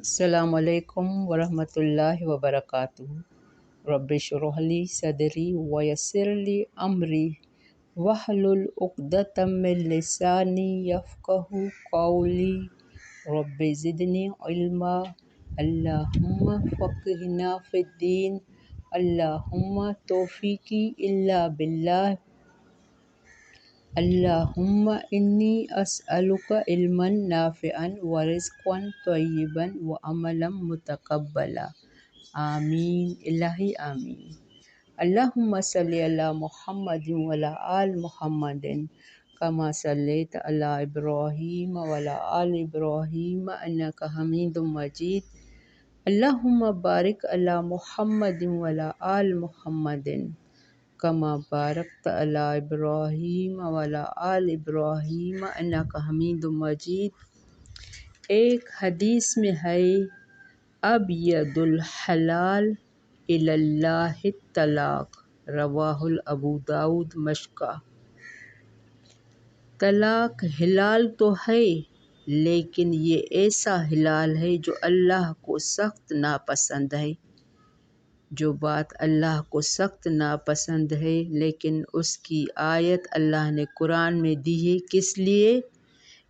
السلام علیکم ورحمۃ اللہ وبرکاتہ۔ رب اشرح لی صدری ویسر لی امری واحلل عقدۃ من لسانی یفقہوا قولی۔ رب زدنی علما، اللہم فقہنا فی الدین، اللہم توفیقی الا باللہ، اللہم انی اسألک علما نافعا ورزقا طیبا وعملا متقبلا۔ آمین الہی آمین۔ اللہم صلی علی محمد وعلی آل محمد کما صلیت علی ابراہیم وعلی آل ابراہیم انک حمید مجید۔ اللہم بارک علی محمد وعلی آل محمد کما بارکت علی ابراہیم وعلی آل ابراہیم انک حمید مجید۔ ایک حدیث میں ہے، ابغض الحلال الی اللہ الطلاق، رواہ ابو داؤد مشکا۔ طلاق حلال تو ہے لیکن یہ ایسا حلال ہے جو اللہ کو سخت ناپسند ہے۔ جو بات اللہ کو سخت ناپسند ہے لیکن اس کی آیت اللہ نے قرآن میں دی ہے، کس لیے؟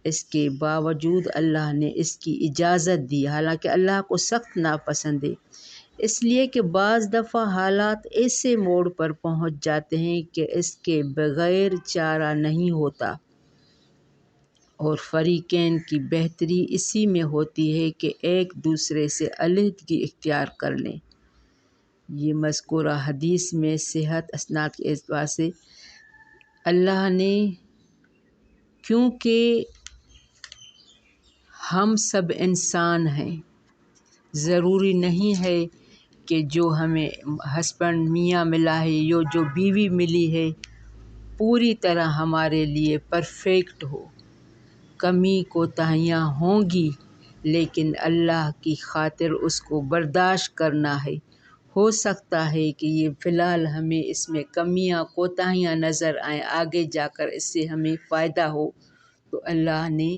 اس کے باوجود اللہ نے اس کی اجازت دی، حالانکہ اللہ کو سخت ناپسند ہے، اس لیے کہ بعض دفعہ حالات ایسے موڑ پر پہنچ جاتے ہیں کہ اس کے بغیر چارہ نہیں ہوتا، اور فریقین کی بہتری اسی میں ہوتی ہے کہ ایک دوسرے سے علیحدگی اختیار کر لیں۔ یہ مذکورہ حدیث میں صحت اسناد کے اعتبار سے اللہ نے، کیونکہ ہم سب انسان ہیں، ضروری نہیں ہے کہ جو ہمیں ہسبینڈ میاں ملا ہے یا جو بیوی ملی ہے پوری طرح ہمارے لیے پرفیکٹ ہو، کمی کوتاہیاں ہوں گی، لیکن اللہ کی خاطر اس کو برداشت کرنا ہے۔ ہو سکتا ہے کہ یہ فی الحال ہمیں اس میں کمیاں کوتاہیاں نظر آئیں، آگے جا کر اس سے ہمیں فائدہ ہو تو اللہ نے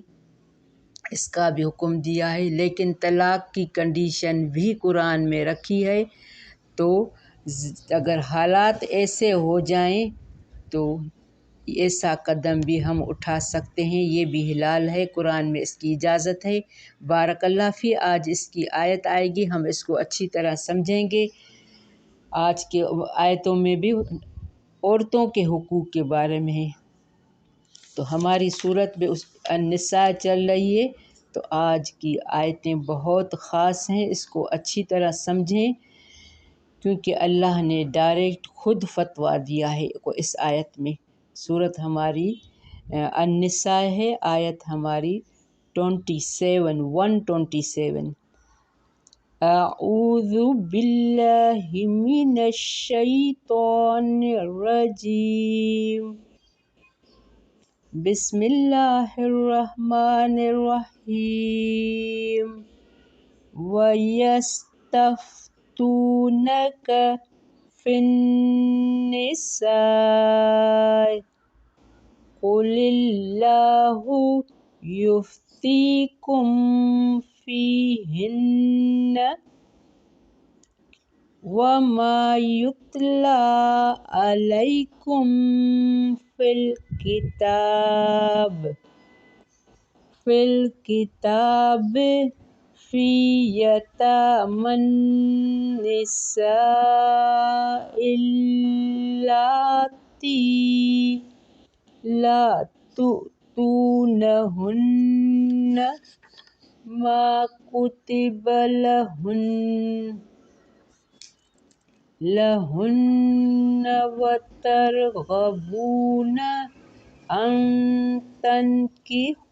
اس کا بھی حکم دیا ہے، لیکن طلاق کی کنڈیشن بھی قرآن میں رکھی ہے، تو اگر حالات ایسے ہو جائیں تو ایسا قدم بھی ہم اٹھا سکتے ہیں، یہ بھی حلال ہے، قرآن میں اس کی اجازت ہے۔ بارک اللہ فی، آج اس کی آیت آئے گی، ہم اس کو اچھی طرح سمجھیں گے۔ آج کے آیتوں میں بھی عورتوں کے حقوق کے بارے میں ہے، تو ہماری صورت میں النساء چل رہی ہے، تو آج کی آیتیں بہت خاص ہیں، اس کو اچھی طرح سمجھیں، کیونکہ اللہ نے ڈائریکٹ خود فتویٰ دیا ہے اس آیت میں۔ صورت ہماری النساء ہے، آیت ہماری 127۔ اعوذ باللہ من الشیطان الرجیم، بسم اللہ الرحمن الرحیم۔ وَيَسْتَفْتُونَكَ فِي النِّسَاءِ قُلِ اللَّهُ يُفْتِيكُمْ فِيهِنَّ وَمَا يُتْلَى عَلَيْكُمْ فِي الْكِتَابِ فِي يَتَامَى النِّسَاءِ اللَّاتِي لَا تُؤْتُونَهُنَّ مَا كُتِبَ لَهُنَّ وَتَرْغَبُونَ أَن تَنكِحُوهُنَّ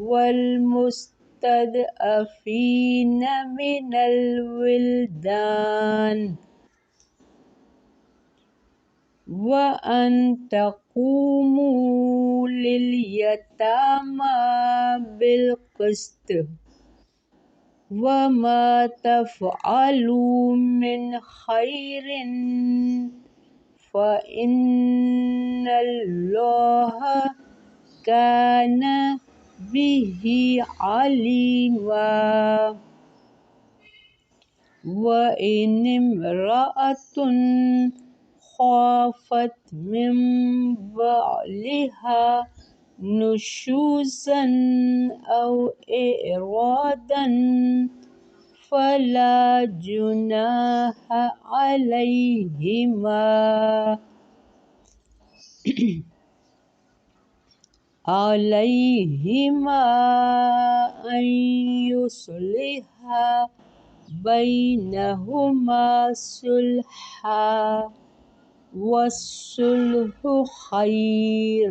وَالْمُسْتَضْعَفِينَ مِنَ الْوِلْدَانِ وَأَن تَقُومُوا لِلْيَتَامَى بِالْقِسْطِ وَمَا تَفْعَلُوا مِنْ خَيْرٍ فَإِنَّ اللَّهَ كَانَ به عليما وإن امرأة خافت من بعلها نشوزا أو إعراضا فلا جناح عليهما أن يصلحا بينهما صلحا والصلح خير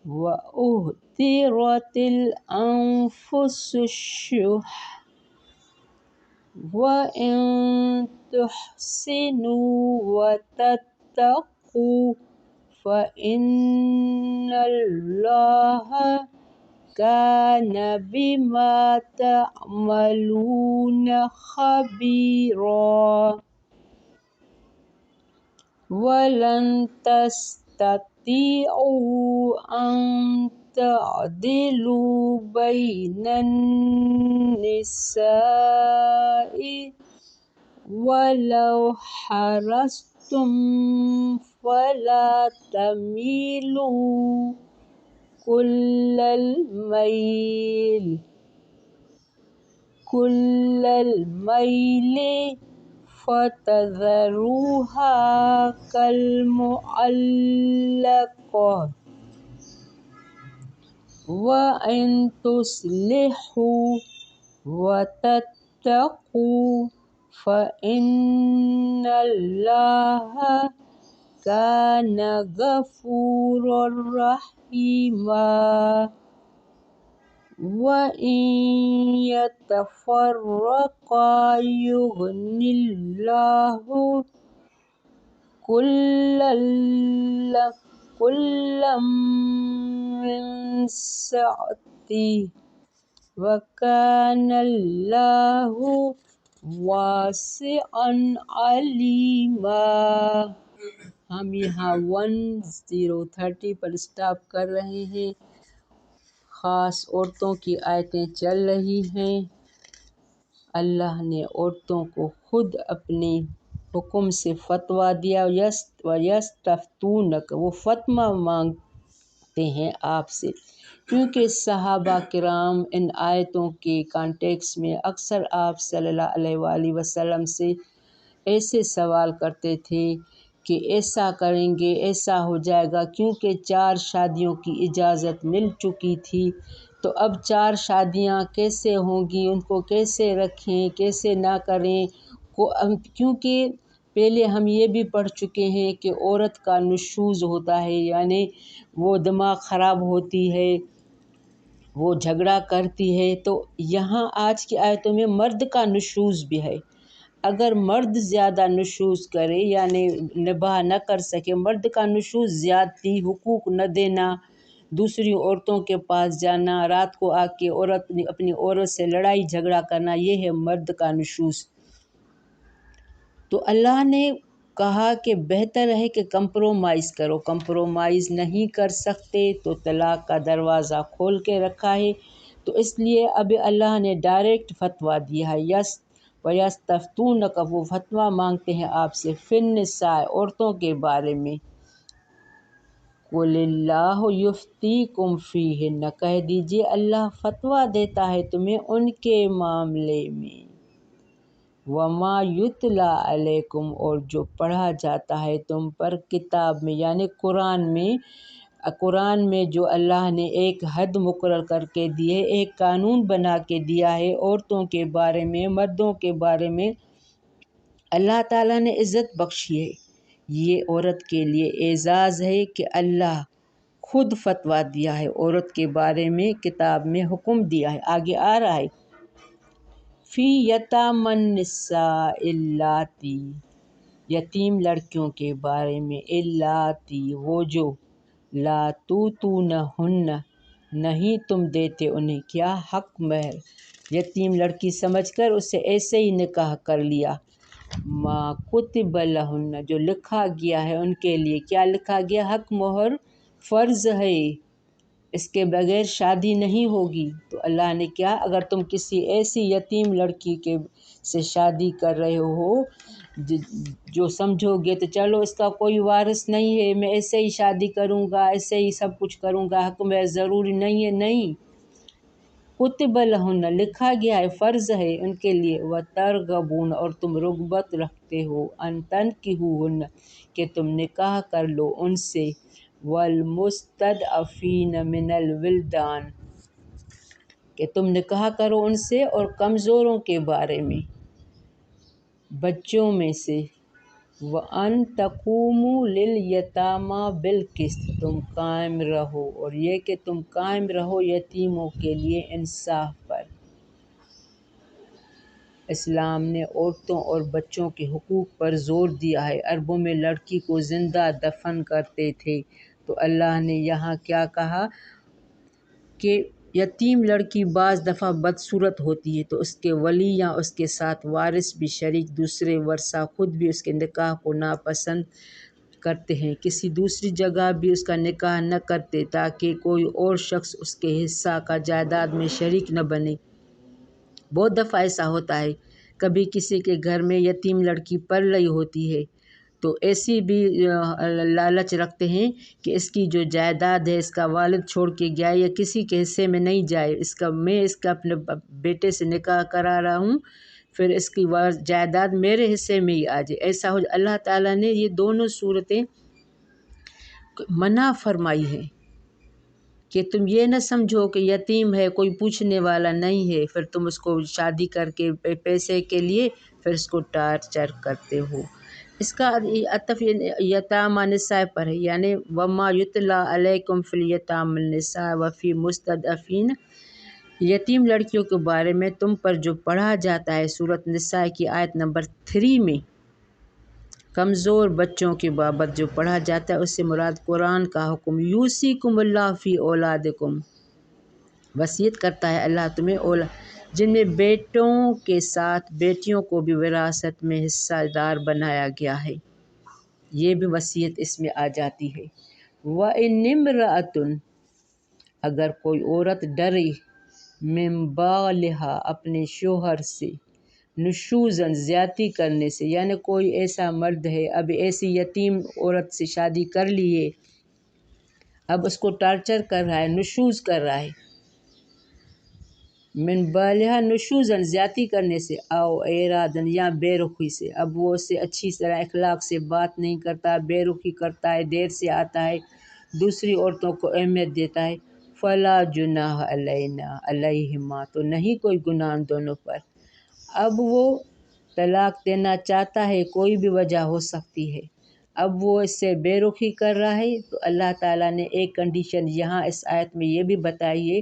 وأحضرت الأنفس الشح وإن تحسنوا وتتقوا فإن الله كان بما تعملون خبيرا ولن تستطيعوا أن تعدلوا بين النساء ولو حرصتم فلا تميلوا كل الميل فتذروها كالمعلقة وإن تصلحوا وتتقوا فإن الله كان غفورا رحيما وإن يتفرقا يغن الله كلا من سعته وكان الله واسعا عليما۔ ہم یہاں 1030 پر سٹاپ کر رہے ہیں۔ خاص عورتوں کی آیتیں چل رہی ہیں۔ اللہ نے عورتوں کو خود اپنے حکم سے فتویٰ دیا۔ وَيَسْتَفْتُونَكَ، وہ فتویٰ مانگتے ہیں آپ سے، کیونکہ صحابہ کرام ان آیتوں کے کانٹیکس میں اکثر آپ صلی اللہ علیہ وآلہ وسلم سے ایسے سوال کرتے تھے کہ ایسا کریں گے ایسا ہو جائے گا، کیونکہ 4 شادیوں کی اجازت مل چکی تھی، تو اب 4 شادیاں کیسے ہوں گی، ان کو کیسے رکھیں، کیسے نہ کریں، کیونکہ پہلے ہم یہ بھی پڑھ چکے ہیں کہ عورت کا نشوز ہوتا ہے، یعنی وہ دماغ خراب ہوتی ہے، وہ جھگڑا کرتی ہے۔ تو یہاں آج کی آیتوں میں مرد کا نشوز بھی ہے۔ اگر مرد زیادہ نشوز کرے یعنی نباہ نہ کر سکے، مرد کا نشوز زیادتی، حقوق نہ دینا، دوسری عورتوں کے پاس جانا، رات کو آ کے اپنی عورت سے لڑائی جھگڑا کرنا، یہ ہے مرد کا نشوز۔ تو اللہ نے کہا کہ بہتر ہے کہ کمپرومائز کرو، کمپرومائز نہیں کر سکتے تو طلاق کا دروازہ کھول کے رکھا ہے، تو اس لیے اب اللہ نے ڈائریکٹ فتویٰ دیا ہے۔ وَيَسْتَفْتُونَكَ، وہ فتویٰ مانگتے ہیں آپ سے، فِي النِّسَاءِ، عورتوں کے بارے میں۔ قُلِ اللَّهُ يُفْتِيكُمْ فِيهِنَّ، کہہ دیجئے اللہ فتویٰ دیتا ہے تمہیں ان کے معاملے میں۔ وَمَا يُتْلَىٰ عَلَيْكُمْ، اور جو پڑھا جاتا ہے تم پر کتاب میں یعنی قرآن میں جو اللہ نے ایک حد مقرر کر کے دی ہے، ایک قانون بنا کے دیا ہے عورتوں کے بارے میں، مردوں کے بارے میں، اللہ تعالیٰ نے عزت بخشی ہے۔ یہ عورت کے لیے اعزاز ہے کہ اللہ خود فتویٰ دیا ہے عورت کے بارے میں، کتاب میں حکم دیا ہے۔ آگے آ رہا ہے فی یتامی النساء اللاتی، یتیم لڑکیوں کے بارے میں، اللاتی، وہ جو لا توتونہن، نہیں تم دیتے انہیں کیا، حق مہر، یتیم لڑکی سمجھ کر اسے ایسے ہی نکاح کر لیا، ما کتب لہن، جو لکھا گیا ہے ان کے لیے، کیا لکھا گیا، حق مہر فرض ہے، اس کے بغیر شادی نہیں ہوگی۔ تو اللہ نے کیا، اگر تم کسی ایسی یتیم لڑکی سے شادی کر رہے ہو جو سمجھو گے تو چلو اس کا کوئی وارث نہیں ہے، میں ایسے ہی شادی کروں گا، ایسے ہی سب کچھ کروں گا، حق میں ضروری نہیں ہے، نہیں، کتب لہن لکھا گیا ہے، فرض ہے ان کے لیے، وترغبون اور تم رغبت رکھتے ہو، ان تنکحوہن کہ تم نکاح کر لو ان سے، والمستضعفین من الولدان کہ تم نکاح کرو ان سے، اور کمزوروں کے بارے میں، بچوں میں سے، وَأَن تَقُومُوا لِلْيَتَامَى بِالْقِسْطِ تم قائم رہو، اور یہ کہ تم قائم رہو یتیموں کے لیے انصاف پر۔ اسلام نے عورتوں اور بچوں کے حقوق پر زور دیا ہے۔ عربوں میں لڑکی کو زندہ دفن کرتے تھے، تو اللہ نے یہاں کیا کہا کہ یتیم لڑکی بعض دفعہ بدصورت ہوتی ہے، تو اس کے ولی یا اس کے ساتھ وارث بھی شریک دوسرے ورثہ خود بھی اس کے نکاح کو ناپسند کرتے ہیں، کسی دوسری جگہ بھی اس کا نکاح نہ کرتے تاکہ کوئی اور شخص اس کے حصہ کا جائیداد میں شریک نہ بنے۔ بہت دفعہ ایسا ہوتا ہے، کبھی کسی کے گھر میں یتیم لڑکی پل رہی ہوتی ہے تو ایسی بھی لالچ رکھتے ہیں کہ اس کی جو جائیداد ہے اس کا والد چھوڑ کے گیا یا کسی کے حصے میں نہیں جائے، میں اس کا اپنے بیٹے سے نکاح کرا رہا ہوں، پھر اس کی جائیداد میرے حصے میں ہی آ جائے، ایسا ہو۔ اللہ تعالیٰ نے یہ دونوں صورتیں منع فرمائی ہیں کہ تم یہ نہ سمجھو کہ یتیم ہے، کوئی پوچھنے والا نہیں ہے، پھر تم اس کو شادی کر کے پیسے کے لیے پھر اس کو ٹارچر کرتے ہو۔ اس کا عطف یتامى نساء پر ہے، یعنی وما یتلی علیکم فی الیتامى النساء وفی مستضعفین، یتیم لڑکیوں کے بارے میں تم پر جو پڑھا جاتا ہے سورۃ نساء کی آیت نمبر 3 میں، کمزور بچوں کے بابت جو پڑھا جاتا ہے اس سے مراد قرآن کا حکم، یوصیکم اللہ فی اولادکم، وصیت کرتا ہے اللہ تمہیں جن میں بیٹوں کے ساتھ بیٹیوں کو بھی وراثت میں حصہ دار بنایا گیا ہے، یہ بھی وصیت اس میں آ جاتی ہے۔ وَإِنِ امْرَأَةٌ اگر کوئی عورت ڈرے من بالہا اپنے شوہر سے، نشوزاً زیادتی کرنے سے، یعنی کوئی ایسا مرد ہے اب ایسی یتیم عورت سے شادی کر لیے، اب اس کو ٹارچر کر رہا ہے، نشوز کر رہا ہے، من بالہا نشوزاً زیادتی کرنے سے، او اعراضاً یا بے رخی سے، اب وہ اس سے اچھی طرح اخلاق سے بات نہیں کرتا، بے رخی کرتا ہے، دیر سے آتا ہے، دوسری عورتوں کو اہمیت دیتا ہے، فلا جناح علیہما تو نہیں کوئی گناہ ان دونوں پر۔ اب وہ طلاق دینا چاہتا ہے، کوئی بھی وجہ ہو سکتی ہے، اب وہ اس سے بے رخی کر رہا ہے، تو اللہ تعالیٰ نے ایک کنڈیشن یہاں اس آیت میں یہ بھی بتائی ہے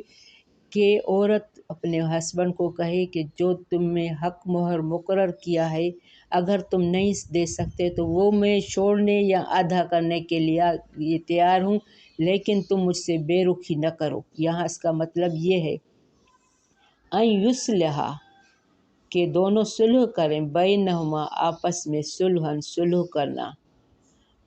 کہ عورت اپنے ہسبینڈ کو کہے کہ جو تم میں حق مہر مقرر کیا ہے اگر تم نہیں دے سکتے تو وہ میں چھوڑنے یا آدھا کرنے کے لیے یہ تیار ہوں، لیکن تم مجھ سے بے رخی نہ کرو۔ یہاں اس کا مطلب یہ ہے ان یصلحا کہ دونوں صلح کریں، بینہما آپس میں، صلح کرنا،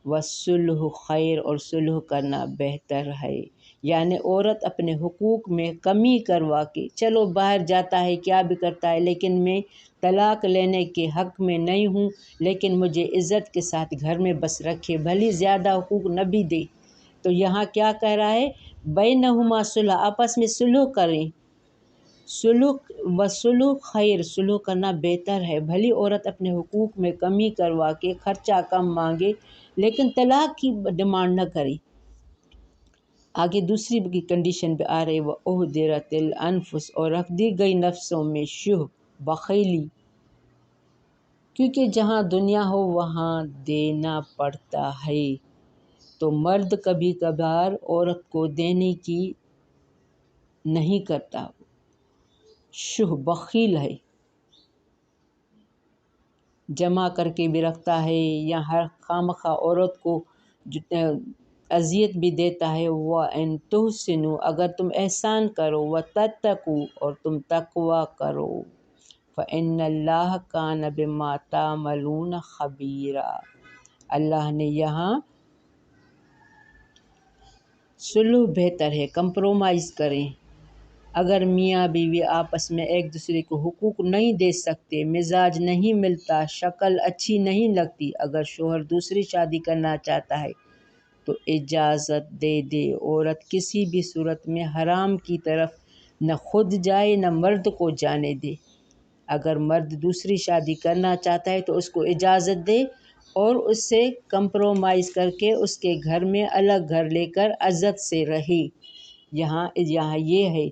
والصلح خیر اور صلح کرنا بہتر ہے، یعنی عورت اپنے حقوق میں کمی کروا کے چلو باہر جاتا ہے کیا بھی کرتا ہے لیکن میں طلاق لینے کے حق میں نہیں ہوں، لیکن مجھے عزت کے ساتھ گھر میں بس رکھے، بھلی زیادہ حقوق نہ بھی دے، تو یہاں کیا کہہ رہا ہے، بینہما صلح، آپس میں صلح کریں، صلح خیر، صلح کرنا بہتر ہے، بھلی عورت اپنے حقوق میں کمی کروا کے خرچہ کم مانگے لیکن طلاق کی ڈیمانڈ نہ کرے۔ آگے دوسری کی کنڈیشن پہ آ رہے، وَأُحْضِرَتِ الْأَنفُسُ اور رکھ دی گئی نفسوں میں شح، بخیلی، کیونکہ جہاں دنیا ہو وہاں دینا پڑتا ہے، تو مرد کبھی کبھار عورت کو دینے کی نہیں کرتا، شح بخیل ہے، جمع کر کے بھی رکھتا ہے یا ہر خواہ عورت کو اذیت بھی دیتا ہے۔ وَإِن تُحْسِنُوا اگر تم احسان کرو، وَتَتَّقُوا اور تم تقوی کرو، فَإِنَّ اللَّهَ كَانَ بِمَا تَعْمَلُونَ خَبِيرًا، اللہ نے یہاں سلوح بہتر ہے، کمپرومائز کریں۔ اگر میاں بیوی آپس میں ایک دوسرے کو حقوق نہیں دے سکتے، مزاج نہیں ملتا، شکل اچھی نہیں لگتی، اگر شوہر دوسری شادی کرنا چاہتا ہے تو اجازت دے دے۔ عورت کسی بھی صورت میں حرام کی طرف نہ خود جائے نہ مرد کو جانے دے۔ اگر مرد دوسری شادی کرنا چاہتا ہے تو اس کو اجازت دے اور اس سے کمپرومائز کر کے اس کے گھر میں الگ گھر لے کر عزت سے رہے۔ یہاں یہ ہے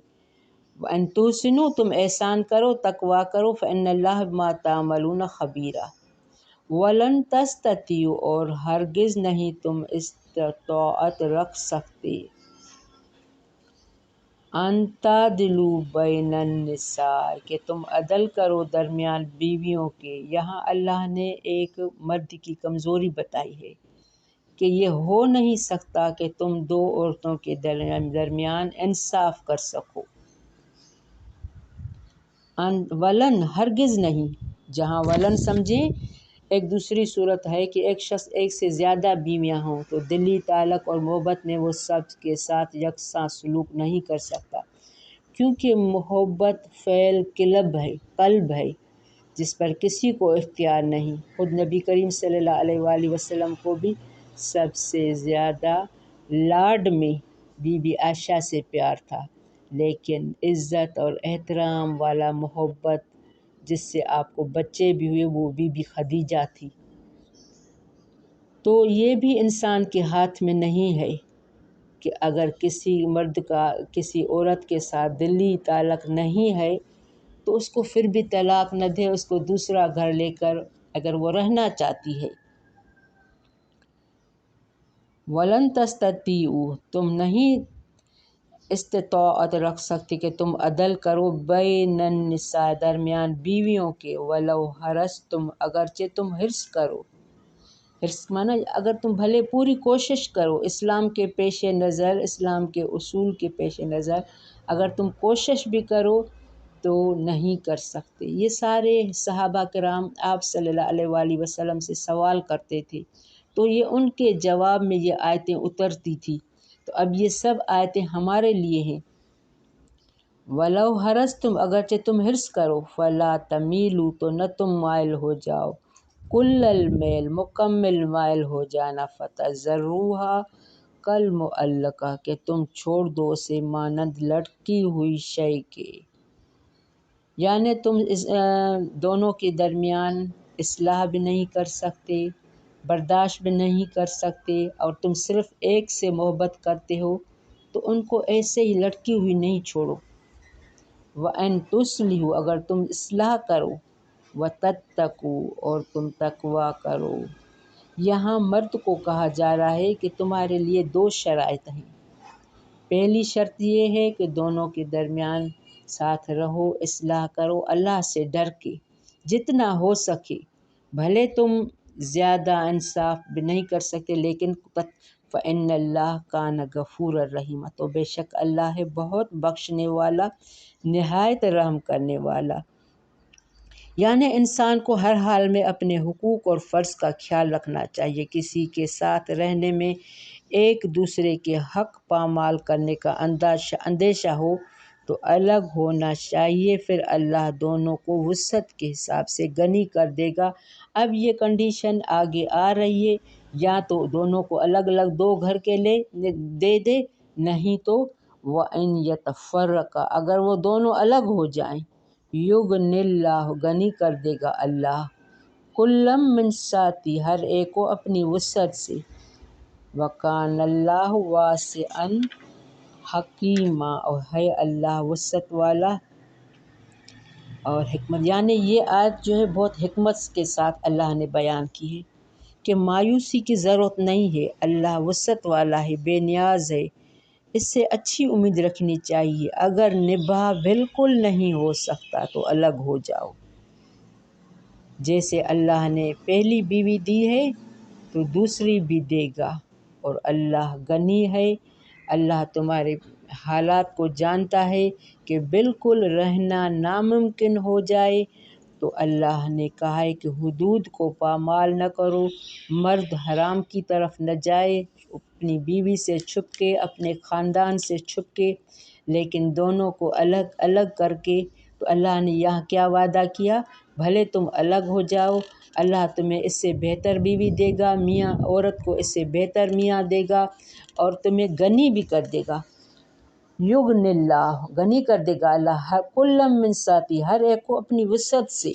وَأَن تُحْسِنُوا، تم احسان کرو، تقویٰ کرو، فَإِنَّ اللَّهَ بِمَا تَعْمَلُونَ خَبِيرٌ۔ وَلَن تَسْتَطِيعُوا، اور ہرگز نہیں تم استطاعت رکھ سکتے، أَن تَعْدِلُوا بَيْنَ النِّسَاءِ، کہ تم عدل کرو درمیان بیویوں کے۔ یہاں اللہ نے ایک مرد کی کمزوری بتائی ہے کہ یہ ہو نہیں سکتا کہ تم دو عورتوں کے درمیان انصاف کر سکو۔ ولن، ہرگز نہیں، جہاں ولن سمجھیں ایک دوسری صورت ہے کہ ایک شخص ایک سے زیادہ بیویاں ہوں تو دلی تعلق اور محبت میں وہ سب کے ساتھ یکساں سلوک نہیں کر سکتا، کیونکہ محبت فعل قلب ہے جس پر کسی کو اختیار نہیں۔ خود نبی کریم صلی اللہ علیہ وآلہ وسلم کو بھی سب سے زیادہ لاڈ میں بی بی عائشہ سے پیار تھا، لیکن عزت اور احترام والا محبت جس سے آپ کو بچے بھی ہوئے وہ بی بی خدیجہ تھی۔ تو یہ بھی انسان کے ہاتھ میں نہیں ہے کہ اگر کسی مرد کا کسی عورت کے ساتھ دلی تعلق نہیں ہے تو اس کو پھر بھی طلاق نہ دے، اس کو دوسرا گھر لے کر اگر وہ رہنا چاہتی ہے۔ وَلَن تَسْتَطِيعُوا، تم نہیں استطاعت رکھ سکتے کہ تم عدل کرو بین النساء، درمیان بیویوں کے، وَلَوْ حَرَصْتُمْ، اگرچہ تم حرص کرو۔ حرص مانا اگر تم بھلے پوری کوشش کرو، اسلام کے پیش نظر، اسلام کے اصول کے پیش نظر اگر تم کوشش بھی کرو تو نہیں کر سکتے۔ یہ سارے صحابہ کرام آپ صلی اللہ علیہ وآلہ وسلم سے سوال کرتے تھے تو یہ ان کے جواب میں یہ آیتیں اترتی تھی، تو اب یہ سب آیتیں ہمارے لیے ہیں۔ وَلَوْ حَرَصْتُمْ، اگرچہ تم حرص کرو، فَلَا تَمِيلُوا، تو نہ تم مائل ہو جاؤ، کل المیل، مکمل مائل ہو جانا، فَتَذَرُوهَا كَالْمُعَلَّقَةِ، کہ تم چھوڑ دو اسے مانند لٹکی ہوئی شے کے۔ یعنی تم دونوں کے درمیان اصلاح بھی نہیں کر سکتے، برداشت بھی نہیں کر سکتے، اور تم صرف ایک سے محبت کرتے ہو تو ان کو ایسے ہی لٹکی ہوئی نہیں چھوڑو۔ وَأَن تُصْلِحُوا، اگر تم اصلاح کرو، وَتَتَّقُوا، اور تم تقویٰ کرو۔ یہاں مرد کو کہا جا رہا ہے کہ تمہارے لیے دو شرائط ہیں۔ پہلی شرط یہ ہے کہ دونوں کے درمیان ساتھ رہو، اصلاح کرو اللہ سے ڈر کے جتنا ہو سکے، بھلے تم زیادہ انصاف بھی نہیں کر سکتے لیکن فَإِنَّ اللَّهَ كَانَ غَفُورًا رَحِيمًا، تو بے شک اللہ ہے بہت بخشنے والا، نہایت رحم کرنے والا۔ یعنی انسان کو ہر حال میں اپنے حقوق اور فرض کا خیال رکھنا چاہیے۔ کسی کے ساتھ رہنے میں ایک دوسرے کے حق پامال کرنے کا اندیشہ ہو تو الگ ہونا چاہیے، پھر اللہ دونوں کو وسعت کے حساب سے غنی کر دے گا۔ اب یہ کنڈیشن آگے آ رہی ہے، یا تو دونوں کو الگ الگ دو گھر کے دے دے، نہیں تو وَإِن يَتَفَرَّقَا، اگر وہ دونوں الگ ہو جائیں، یغنِ اللہ، غنی کر دے گا اللہ، کُلًّا مِن سعتہ، ہر ایک کو اپنی وسعت سے، وَكَانَ اللَّهُ وَاسِعًا حَكِيمًا، اور ہے اللہ وسعت والا اور حکمت۔ یعنی یہ آیت جو ہے بہت حکمت کے ساتھ اللہ نے بیان کی ہے کہ مایوسی کی ضرورت نہیں ہے، اللہ وسعت والا ہے، بے نیاز ہے، اس سے اچھی امید رکھنی چاہیے۔ اگر نبھا بالکل نہیں ہو سکتا تو الگ ہو جاؤ۔ جیسے اللہ نے پہلی بیوی دی ہے تو دوسری بھی دے گا، اور اللہ غنی ہے، اللہ تمہارے حالات کو جانتا ہے کہ بالکل رہنا ناممکن ہو جائے تو اللہ نے کہا ہے کہ حدود کو پامال نہ کرو، مرد حرام کی طرف نہ جائے، اپنی بیوی سے چھپ کے، اپنے خاندان سے چھپ کے، لیکن دونوں کو الگ الگ کر کے۔ تو اللہ نے یہاں کیا وعدہ کیا؟ بھلے تم الگ ہو جاؤ، اللہ تمہیں اس سے بہتر بیوی دے گا، میاں عورت کو اس سے بہتر میاں دے گا، اور تمہیں غنی بھی کر دے گا۔ یغن اللہ، غنی کر دے گا اللہ، ہر کلم من سعتی، ہر ایک کو اپنی وسعت سے۔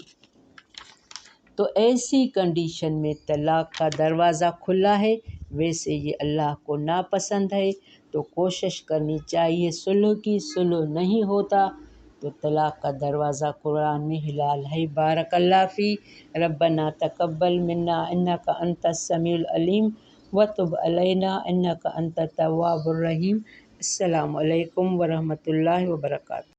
تو ایسی کنڈیشن میں طلاق کا دروازہ کھلا ہے، ویسے یہ اللہ کو ناپسند ہے، تو کوشش کرنی چاہیے صلح کی۔ صلح نہیں ہوتا تو طلاق کا دروازہ قرآن میں حلال ہے۔ بارک اللہ فی، ربنا تقبل منا انک انت السمیع العلیم وتب علینا انک انت التواب الرحیم۔ السلام علیکم ورحمۃ اللہ وبرکاتہ۔